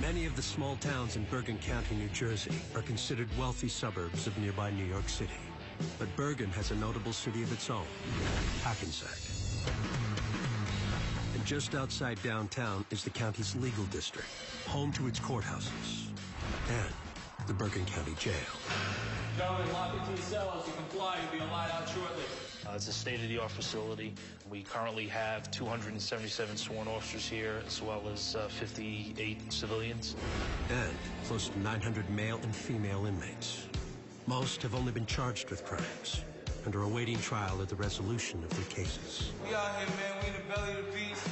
Many of the small towns in Bergen County, New Jersey, are considered wealthy suburbs of nearby New York City. But Bergen has a notable city of its own, Hackensack. And just outside downtown is the county's legal district, home to its courthouses, and the Bergen County Jail. Gentlemen, lock into your cells. You comply, you'll be allowed out shortly. It's a state-of-the-art facility. We currently have 277 sworn officers here, as well as 58 civilians. And close to 900 male and female inmates. Most have only been charged with crimes and are awaiting trial or the resolution of their cases. We out here, man. We in the belly of the beast.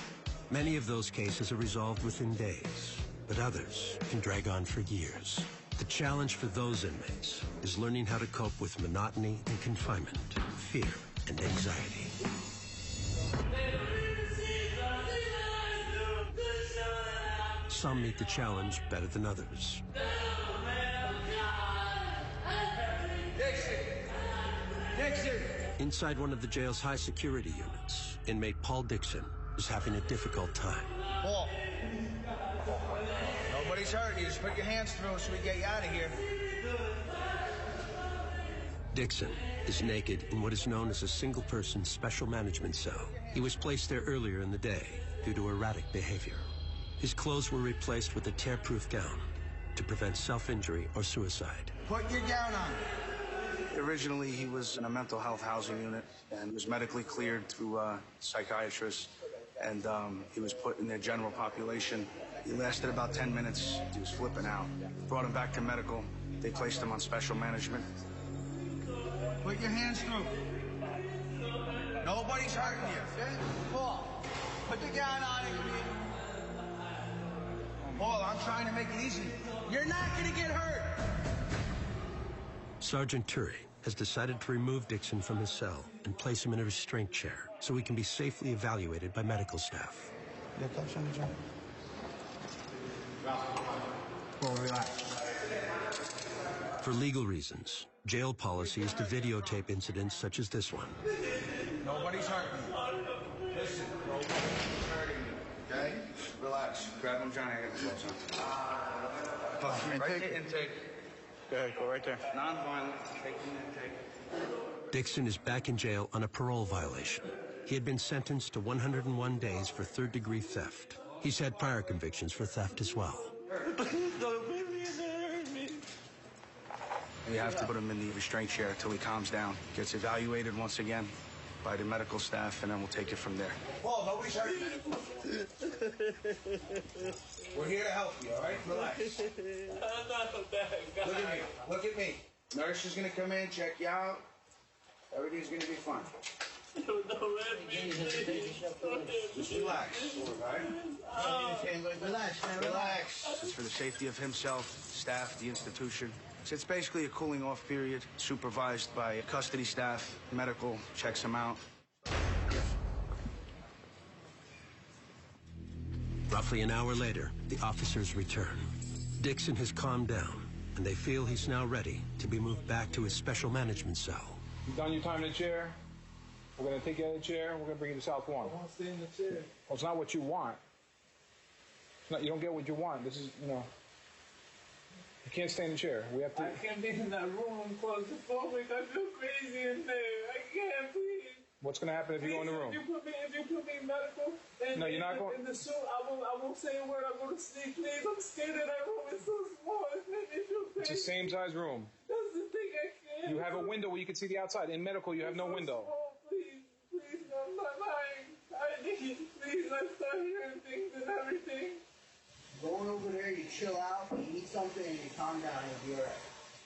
Many of those cases are resolved within days, but others can drag on for years. The challenge for those inmates is learning how to cope with monotony and confinement, fear and anxiety. Some meet the challenge better than others. Inside one of the jail's high security units, inmate Paul Dixon is having a difficult time. Paul, nobody's hurting you. Just put your hands through so we get you out of here. Dixon is naked in what is known as a single-person special management cell. He was placed there earlier in the day due to erratic behavior. His clothes were replaced with a tear-proof gown to prevent self-injury or suicide. Put your gown on. Originally, he was in a mental health housing unit and was medically cleared through a psychiatrist, and he was put in their general population. He lasted about 10 minutes. He was flipping out. Brought him back to medical. They placed him on special management. Put your hands through. Nobody's hurting you. Okay? Paul, put the gown on. Paul, I'm trying to make it easy. You're not going to get hurt. Sergeant Turi has decided to remove Dixon from his cell and place him in a restraint chair so he can be safely evaluated by medical staff. Paul, relax. For legal reasons, jail policy is to videotape incidents such as this one. Nobody's hurting you. Listen, nobody's hurting you. Okay? Relax. Grab him, Johnny. I got the gloves on. Right to intake. Go ahead, go right there. Non-violent. Take the intake. Dixon is back in jail on a parole violation. He had been sentenced to 101 days for third-degree theft. He's had prior convictions for theft as well. You have to put him in the restraint chair until he calms down. Gets evaluated once again by the medical staff, and then we'll take it from there. Paul, nobody's hurting you. We're here to help you, all right? Relax. I'm not a bad guy. Look at me. Look at me. Nurse is going to come in, check you out. Everything's going to be fine. Don't let me. Just relax, all right? Relax, man. Relax. It's for the safety of himself, staff, the institution. So it's basically a cooling off period, supervised by custody staff. Medical checks him out. Roughly an hour later, the officers return. Dixon has calmed down, and they feel he's now ready to be moved back to his special management cell. You done your time in the chair? We're going to take you out of the chair, and we're going to bring you to South 1. I want to stay in the chair. Well, it's not what you want. It's not, you don't get what you want. This is, you know, you can't stay in the chair. We have to... I can't be in that room claustrophobic. I feel crazy in there. I can't, please. What's going to happen if you go in the room? If you put me in medical, and no, you're not going... in the suit, I won't say a word. I'll go to sleep, please. I'm scared of that room. It's so small. It's making me feel crazy. It's the same size room. That's the thing. I can't. You have a window where you can see the outside. In medical, you have no window. Small. Please, I'm not lying. Please, I start hearing things and everything. Going over there, you chill out, you eat something, and you calm down, and you'll be all right.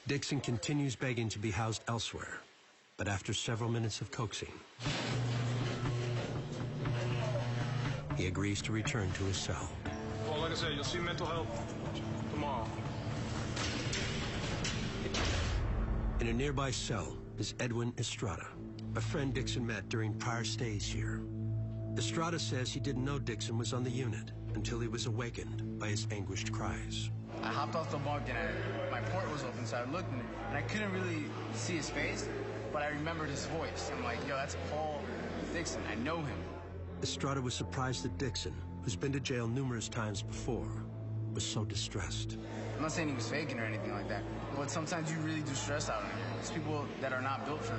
Dixon continues begging to be housed elsewhere, but after several minutes of coaxing, he agrees to return to his cell. Well, like I said, you'll see mental health tomorrow. In a nearby cell is Edwin Estrada, a friend Dixon met during prior stays here. Estrada says he didn't know Dixon was on the unit until he was awakened by his anguished cries. I hopped off the bunk and my port was open, so I looked and I couldn't really see his face, but I remembered his voice. I'm like, yo, that's Paul Dixon. I know him. Estrada was surprised that Dixon, who's been to jail numerous times before, was so distressed. I'm not saying he was faking or anything like that, but sometimes you really do stress out on him. There's people that are not built for this.